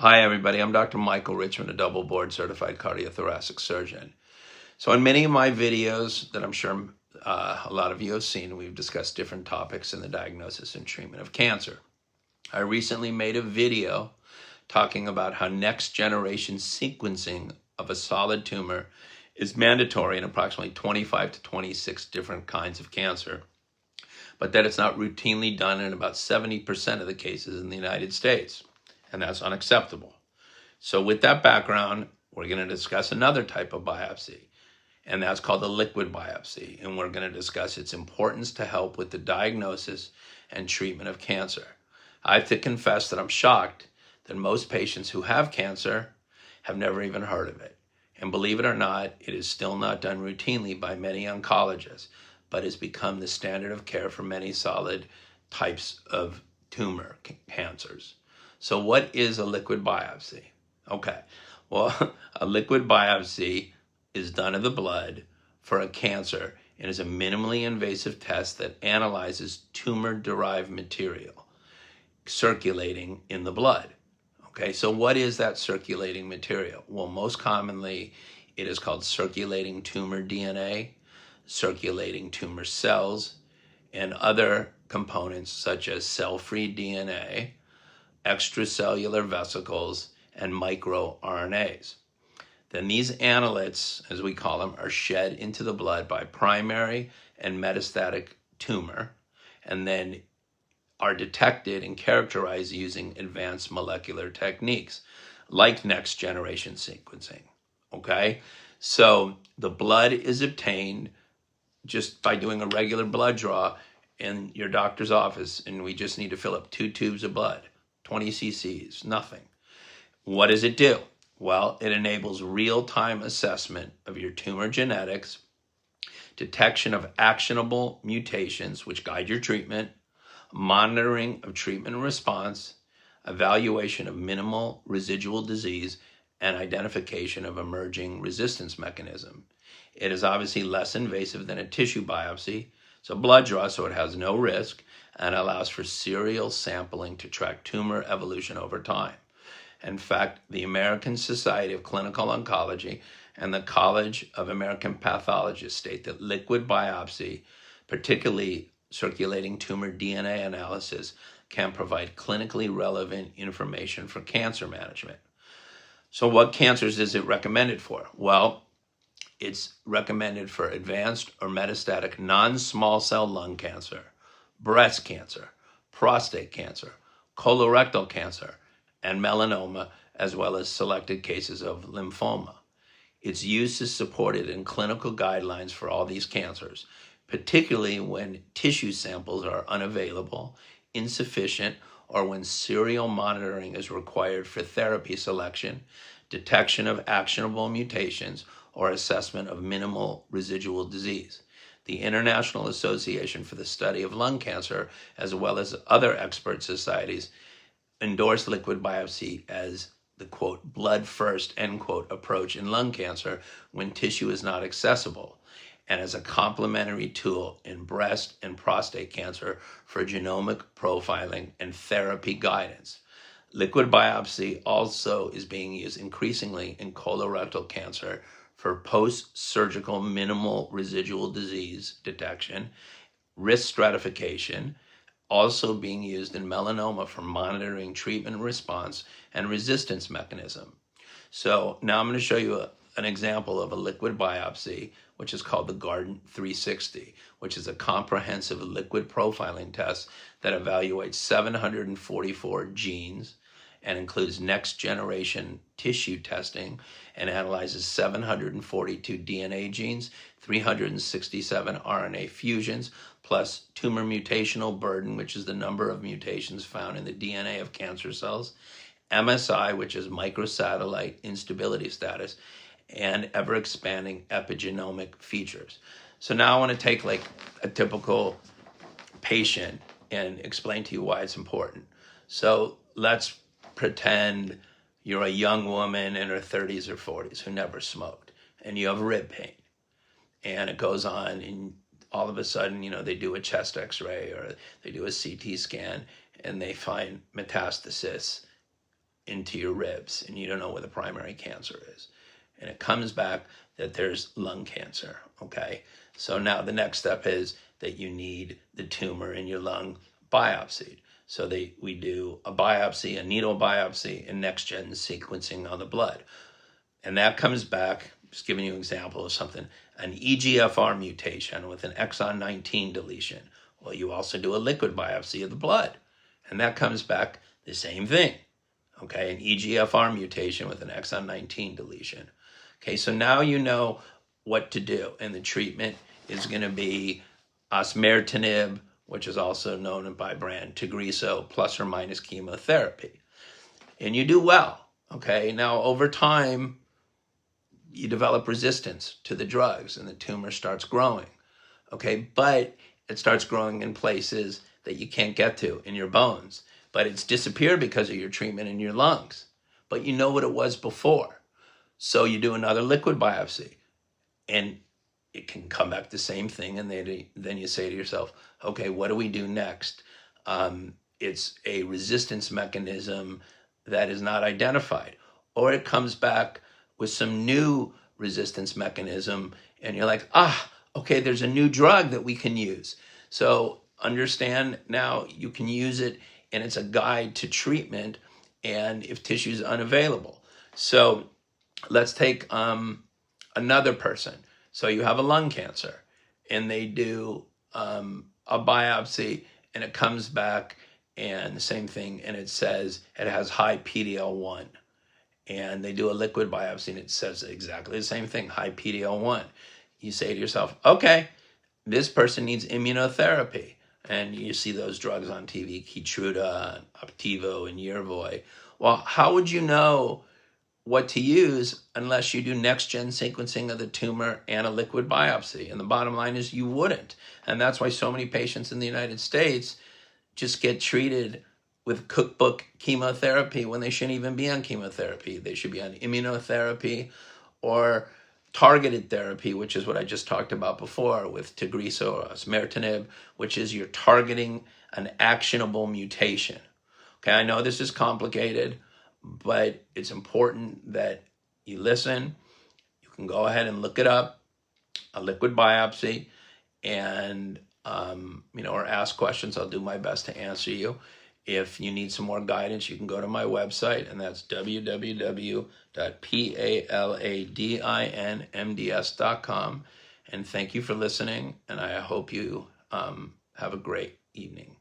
Hi, everybody. I'm Dr. Michael Richmond, a double board certified cardiothoracic surgeon. So in many of my videos that I'm sure a lot of you have seen, we've discussed different topics in the diagnosis and treatment of cancer. I recently made a video talking about how next generation sequencing of a solid tumor is mandatory in approximately 25 to 26 different kinds of cancer, but that it's not routinely done in about 70% of the cases in the United States, and that's unacceptable. So with that background, we're going to discuss another type of biopsy, and that's called the liquid biopsy. And we're going to discuss its importance to help with the diagnosis and treatment of cancer. I have to confess that I'm shocked that most patients who have cancer have never even heard of it. And believe it or not, it is still not done routinely by many oncologists, but has become the standard of care for many solid types of tumor cancers. So what is a liquid biopsy? Okay, well, a liquid biopsy is done of the blood for a cancer and is a minimally invasive test that analyzes tumor-derived material circulating in the blood. Okay, so what is that circulating material? Well, most commonly, it is called circulating tumor DNA, circulating tumor cells, and other components such as cell-free DNA, extracellular vesicles, and microRNAs. Then these analytes, as we call them, are shed into the blood by primary and metastatic tumor, and then are detected and characterized using advanced molecular techniques like next generation sequencing. Okay, so the blood is obtained just by doing a regular blood draw in your doctor's office, and we just need to fill up 2 tubes of blood, 20 cc's, nothing. What does it do? Well, it enables real-time assessment of your tumor genetics, detection of actionable mutations which guide your treatment, monitoring of treatment response, evaluation of minimal residual disease, and identification of emerging resistance mechanism. It is obviously less invasive than a tissue biopsy. It's a blood draw, so it has no risk, and allows for serial sampling to track tumor evolution over time. In fact, the American Society of Clinical Oncology and the College of American Pathologists state that liquid biopsy, particularly circulating tumor DNA analysis, can provide clinically relevant information for cancer management. So what cancers is it recommended for? Well, it's recommended for advanced or metastatic non-small cell lung cancer, breast cancer, prostate cancer, colorectal cancer, and melanoma, as well as selected cases of lymphoma. Its use is supported in clinical guidelines for all these cancers, particularly when tissue samples are unavailable, insufficient, or when serial monitoring is required for therapy selection, detection of actionable mutations, or assessment of minimal residual disease. The International Association for the Study of Lung Cancer, as well as other expert societies, endorse liquid biopsy as the, quote, blood first, end quote, approach in lung cancer when tissue is not accessible, and as a complementary tool in breast and prostate cancer for genomic profiling and therapy guidance. Liquid biopsy also is being used increasingly in colorectal cancer for post-surgical minimal residual disease detection, risk stratification, also being used in melanoma for monitoring treatment response and resistance mechanism. So now I'm going to show you an example of a liquid biopsy, which is called the Guardant 360, which is a comprehensive liquid profiling test that evaluates 744 genes and includes next generation tissue testing and analyzes 742 DNA genes, 367 RNA fusions, plus tumor mutational burden, which is the number of mutations found in the DNA of cancer cells, MSI, which is microsatellite instability status, and ever-expanding epigenomic features. So now I want to take like a typical patient and explain to you why it's important. So let's pretend you're a young woman in her 30s or 40s who never smoked, and you have rib pain, and it goes on, and all of a sudden, they do a chest x-ray or they do a CT scan, and they find metastasis into your ribs and you don't know where the primary cancer is. And it comes back that there's lung cancer, okay? So now the next step is that you need the tumor in your lung biopsied. So we do a biopsy, a needle biopsy, and next-gen sequencing on the blood. And that comes back, just giving you an example of something, an EGFR mutation with an exon 19 deletion. Well, you also do a liquid biopsy of the blood, and that comes back the same thing, okay? An EGFR mutation with an exon 19 deletion. Okay, so now you know what to do, and the treatment is going to be osimertinib, which is also known by brand Tagrisso, plus or minus chemotherapy. And you do well, okay? Now, over time, you develop resistance to the drugs and the tumor starts growing, okay? But it starts growing in places that you can't get to in your bones. But it's disappeared because of your treatment in your lungs. But you know what it was before. So you do another liquid biopsy and it can come back the same thing. And then you say to yourself, okay, what do we do next? It's a resistance mechanism that is not identified. Or it comes back with some new resistance mechanism and you're like, okay, there's a new drug that we can use. So understand now you can use it and it's a guide to treatment and if tissue is unavailable. So let's take another person. So you have a lung cancer and they do a biopsy and it comes back and the same thing and it says it has high PD-L1. And they do a liquid biopsy and it says exactly the same thing, high PD-L1. You say to yourself, okay, this person needs immunotherapy. And you see those drugs on TV, Keytruda, Opdivo, and Yervoy. Well, how would you know what to use unless you do next-gen sequencing of the tumor and a liquid biopsy? And the bottom line is you wouldn't. And that's why so many patients in the United States just get treated with cookbook chemotherapy when they shouldn't even be on chemotherapy. They should be on immunotherapy or targeted therapy, which is what I just talked about before with Tagrisso or osimertinib, which is you're targeting an actionable mutation. Okay, I know this is complicated, but it's important that you listen. You can go ahead and look it up, a liquid biopsy, and or ask questions. I'll do my best to answer you. If you need some more guidance, you can go to my website, and that's www.paladinmds.com. And thank you for listening, and I hope you have a great evening.